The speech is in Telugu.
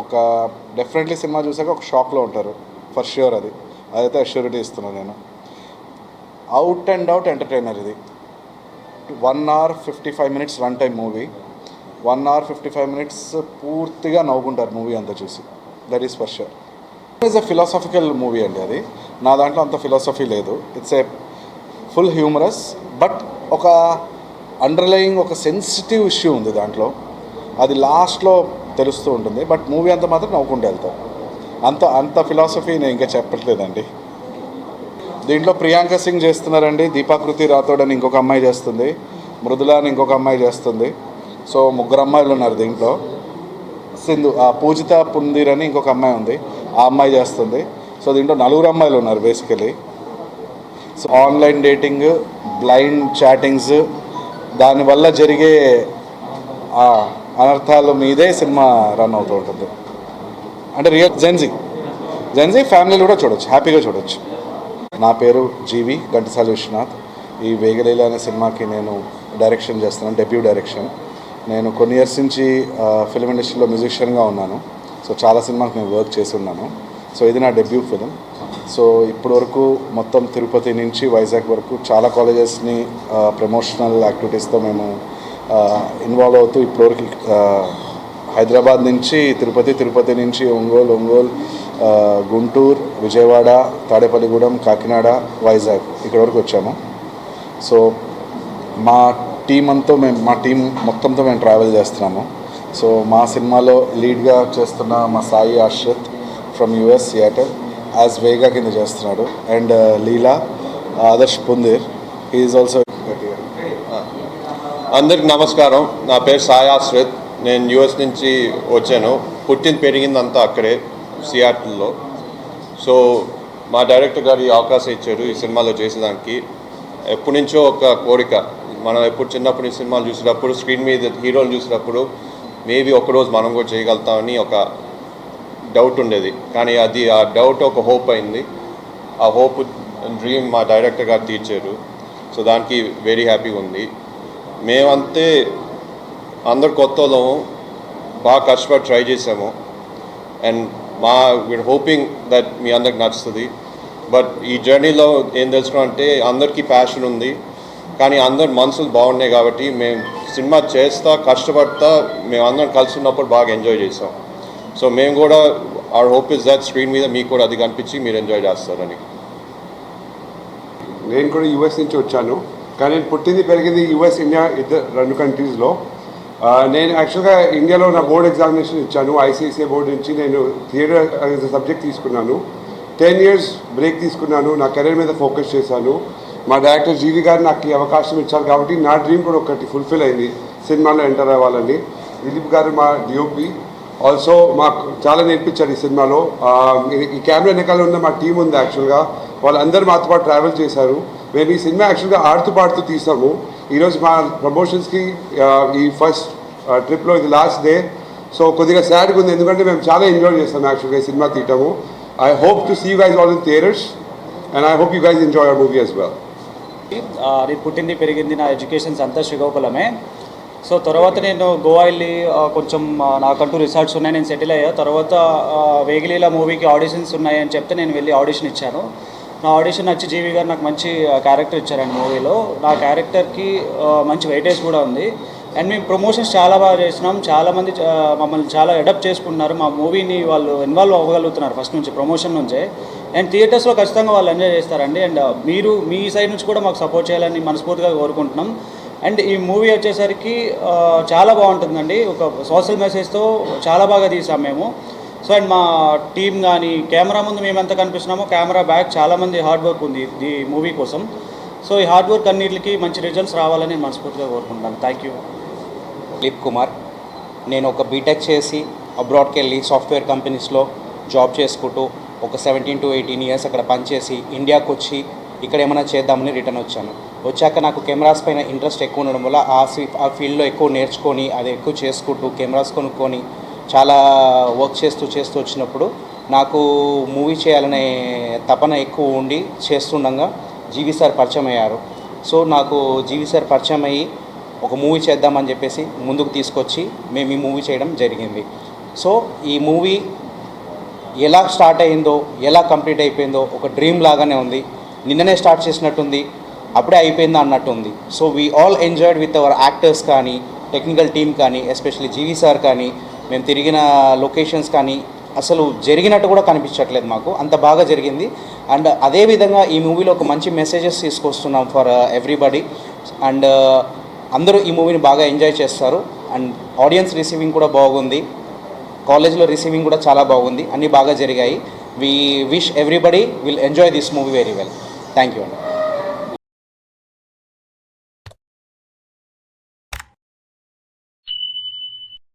ఒక డెఫినెట్లీ సినిమా చూసాక ఒక షాక్లో ఉంటారు ఫర్ ష్యూర్. అదైతే అష్యూరిటీ ఇస్తున్నాను నేను. అవుట్ అండ్ అవుట్ ఎంటర్టైనర్ ఇది. 1 hour 55 minutes run time movie. 1 hour 55 minutes పూర్తిగా నవ్వుకుంటారు మూవీ అంతా చూసి. That is for sure. It's a philosophical movie అండి అది. నా దాంట్లో అంత ఫిలాసఫీ లేదు. It's a full humorous, but ఒక అండర్లయింగ్ ఒక సెన్సిటివ్ ఇష్యూ ఉంది దాంట్లో. అది లాస్ట్లో తెలుస్తూ ఉంటుంది, బట్ మూవీ అంతా మాత్రం నవ్వుకుంటూ వెళ్తాం. అంత ఫిలాసఫీ నేను ఇంకా చెప్పట్లేదండి. దీంట్లో ప్రియాంక సింగ్ చేస్తున్నారండి, దీపాకృతి రాథోడ్ అని ఇంకొక అమ్మాయి చేస్తుంది, మృదుల అని ఇంకొక అమ్మాయి చేస్తుంది. సో 3 అమ్మాయిలు ఉన్నారు దీంట్లో. సింధు పూజిత పుందీర్ అని ఇంకొక అమ్మాయి ఉంది, ఆ అమ్మాయి చేస్తుంది. సో దీంట్లో 4 అమ్మాయిలు ఉన్నారు basically. So online dating, blind chattings, దానివల్ల జరిగే అనర్థాల మీదే సినిమా రన్ అవుతూ ఉంటుంది. అంటే రియల్ జెన్జీ ఫ్యామిలీలు కూడా చూడొచ్చు, హ్యాపీగా చూడొచ్చు. నా పేరు జీవి ఘంటసాల విశ్వనాథ్. ఈ వేగలీల అనే సినిమాకి నేను డైరెక్షన్ చేస్తున్నాను, డెబ్యూ డైరెక్షన్. నేను కొన్ని ఇయర్స్ నుంచి ఫిల్మ్ ఇండస్ట్రీలో మ్యూజిషియన్గా ఉన్నాను. సో చాలా సినిమాకి నేను వర్క్ చేసి ఉన్నాను. సో ఇది నా డెబ్యూ ఫిలిం. సో ఇప్పటి వరకు మొత్తం తిరుపతి నుంచి వైజాగ్ వరకు చాలా కాలేజెస్ని ప్రమోషనల్ యాక్టివిటీస్తో మేము ఇన్వాల్వ్ అవుతూ ఇప్పటివరకు హైదరాబాద్ నుంచి తిరుపతి నుంచి ఒంగోలు, గుంటూరు, విజయవాడ, తాడేపల్లిగూడెం, కాకినాడ, వైజాగ్ ఇక్కడ వరకు వచ్చాము. సో మా టీం మొత్తంతో మేము ట్రావెల్ చేస్తున్నాము. సో మా సినిమాలో లీడ్గా చేస్తున్న మా Sai Ashrith from US Seattle as Vega కింద చేస్తున్నాడు. And Leela Adarsh Pundir, he is also. అందరికి నమస్కారం. నా పేరు సాయి ఆశ్రిత్. నేను యుఎస్ నుంచి వచ్చాను. పుట్టింది పెరిగిందంతా అక్కడే సియాటిల్లో. సో మా డైరెక్టర్ గారు ఈ అవకాశం ఇచ్చారు ఈ సినిమాలో చేసేదానికి. ఎప్పటి నుంచో ఒక కోరిక, మనం ఎప్పుడు చిన్నప్పుడు ఈ సినిమాలు చూసినప్పుడు స్క్రీన్ మీద హీరోలు చూసినప్పుడు మేబీ ఒకరోజు మనం కూడా చేయగలుగుతామని ఒక డౌట్ ఉండేది. కానీ ఆ డౌట్ ఒక హోప్ అయింది. ఆ హోప్ డ్రీమ్ మా డైరెక్టర్ గారు తీర్చారు. సో దానికి వెరీ హ్యాపీగా ఉంది. మేమంతే అందరు కొత్త వాళ్ళము, బాగా కష్టపడి ట్రై చేసాము. అండ్ వీఆర్ హోపింగ్ దట్ మీ అందరికి నచ్చుతుంది. బట్ ఈ జర్నీలో ఏం తెలుసుకున్నాం అంటే అందరికీ ప్యాషన్ ఉంది, కానీ అందరి మనసులు బాగున్నాయి. కాబట్టి మేము సినిమా చేస్తా కష్టపడతా మేమందరం కలిసి ఉన్నప్పుడు బాగా ఎంజాయ్ చేసాం. సో మేము కూడా hour hope is that screen మీద మీకు కూడా అది కనిపించి మీరు ఎంజాయ్ చేస్తారని. నేను కూడా యూఎస్ నుంచి వచ్చాను, కానీ నేను పుట్టింది పెరిగింది యూఎస్, ఇండియా, 2 కంట్రీస్లో. నేను యాక్చువల్గా ఇండియాలో నా బోర్డ్ ఎగ్జామినేషన్ ఇచ్చాను. ఐసిఐసిఐ బోర్డు నుంచి నేను థియేటర్ యాజ్ సబ్జెక్ట్ తీసుకున్నాను. 10 years బ్రేక్ తీసుకున్నాను. నా కెరీర్ మీద ఫోకస్ చేశాను. మా డైరెక్టర్ జీవి గారు నాకు ఈ అవకాశం ఇచ్చారు కాబట్టి నా డ్రీమ్ కూడా ఒకటి ఫుల్ఫిల్ అయింది, సినిమాలో ఎంటర్ అవ్వాలని. దిలీప్ గారు మా డిఓపి ఆల్సో మాకు చాలా నేర్పించారు ఈ సినిమాలో. ఈ కెమెరా వెనకాల ఉన్న మా టీం ఉంది యాక్చువల్గా, వాళ్ళందరూ మాతో పాటు ట్రావెల్ చేశారు. మేము ఈ సినిమా యాక్చువల్గా ఆడుతూ పాడుతూ తీసాము. ఈరోజు మా ప్రమోషన్స్కి ఈ ఫస్ట్ ట్రిప్లో ఇది లాస్ట్ డే. సో కొద్దిగా సాడ్గా ఉంది, ఎందుకంటే మేము చాలా ఎంజాయ్ చేస్తాము యాక్చువల్గా ఈ సినిమా తీయటము. I hope to see you guys all in theatres and I hope you guys enjoy our movie as well. నేను పుట్టింది పెరిగింది నా ఎడ్యుకేషన్స్ అంతా శ్రీకాకుళమే. సో తర్వాత నేను గోవా వెళ్ళి కొంచెం నాకంటూ రిసార్ట్స్ ఉన్నాయి, నేను సెటిల్ అయ్యా. తర్వాత వేగిలీల మూవీకి ఆడిషన్స్ ఉన్నాయని చెప్తే నేను వెళ్ళి ఆడిషన్ ఇచ్చాను. నా ఆడిషన్ వచ్చి జీవి గారు నాకు మంచి క్యారెక్టర్ ఇచ్చారండి మూవీలో. నా క్యారెక్టర్కి మంచి వెయిటేజ్ కూడా ఉంది. అండ్ మేము ప్రమోషన్స్ చాలా బాగా చేస్తున్నాం. చాలామంది మమ్మల్ని చాలా అడాప్ట్ చేసుకుంటున్నారు. మా మూవీని వాళ్ళు ఇన్వాల్వ్ అవ్వగలుగుతున్నారు ఫస్ట్ నుంచి, ప్రమోషన్ నుంచే. అండ్ థియేటర్స్లో ఖచ్చితంగా వాళ్ళు ఎంజాయ్ చేస్తారండి. అండ్ మీరు మీ సైడ్ నుంచి కూడా మాకు సపోర్ట్ చేయాలని మనస్ఫూర్తిగా కోరుకుంటున్నాం. అండ్ ఈ మూవీ వచ్చేసరికి చాలా బాగుంటుందండి. ఒక సోషల్ మెసేజ్తో చాలా బాగా తీసాం మేము. సో అండ్ మా టీం కానీ కెమెరా ముందు మేము ఎంత కనిపిస్తున్నామో కెమెరా బ్యాక్ చాలామంది హార్డ్ వర్క్ ఉంది ఈ మూవీ కోసం. సో ఈ హార్డ్ వర్క్ అన్నిటికి మంచి రిజల్ట్స్ రావాలని నేను మనస్ఫూర్తిగా కోరుకుంటాను. Thank you. దిలీప్ కుమార్. నేను ఒక బీటెక్ చేసి అబ్రాడ్కి వెళ్ళి సాఫ్ట్వేర్ కంపెనీస్లో జాబ్ చేసుకుంటూ ఒక 17 to 18 years అక్కడ పనిచేసి ఇండియాకి వచ్చి ఇక్కడ ఏమైనా చేద్దామని రిటర్న్ వచ్చాను. వచ్చాక నాకు కెమెరాస్ పైన ఇంట్రెస్ట్ ఎక్కువ ఉండడం వల్ల ఆ ఫీల్డ్లో ఎక్కువ నేర్చుకొని అది ఎక్కువ చేసుకుంటూ కెమెరాస్ కొనుక్కొని చాలా వర్క్ చేస్తూ వచ్చినప్పుడు నాకు మూవీ చేయాలనే తపన ఎక్కువ ఉండి చేస్తుండగా జీవి సార్ పరిచయం అయ్యారు. సో నాకు జీవి సార్ పరిచయం అయ్యి ఒక మూవీ చేద్దామని చెప్పేసి ముందుకు తీసుకొచ్చి మేము ఈ మూవీ చేయడం జరిగింది. సో ఈ మూవీ ఎలా స్టార్ట్ అయిందో ఎలా కంప్లీట్ అయిపోయిందో ఒక డ్రీమ్ లాగానే ఉంది. నిన్ననే స్టార్ట్ చేసినట్టుంది, అప్పుడే అయిపోయిందా అన్నట్టు ఉంది. So we all enjoyed with our actors కానీ, టెక్నికల్ టీమ్ కానీ, ఎస్పెషల్లీ జీవి సార్ కానీ, మేము తిరిగిన లొకేషన్స్ కానీ అసలు జరిగినట్టు కూడా కనిపించట్లేదు మాకు, అంత బాగా జరిగింది. అండ్ అదేవిధంగా ఈ మూవీలో ఒక మంచి మెసేజెస్ తీసుకొస్తున్నాం ఫర్ ఎవ్రీబడి. అండ్ అందరూ ఈ మూవీని బాగా ఎంజాయ్ చేస్తారు. అండ్ ఆడియన్స్ రిసీవింగ్ కూడా బాగుంది, కాలేజ్లో రిసీవింగ్ కూడా చాలా బాగుంది, అన్నీ బాగా జరిగాయి. We wish everybody will enjoy this movie very well. Thank you అండి.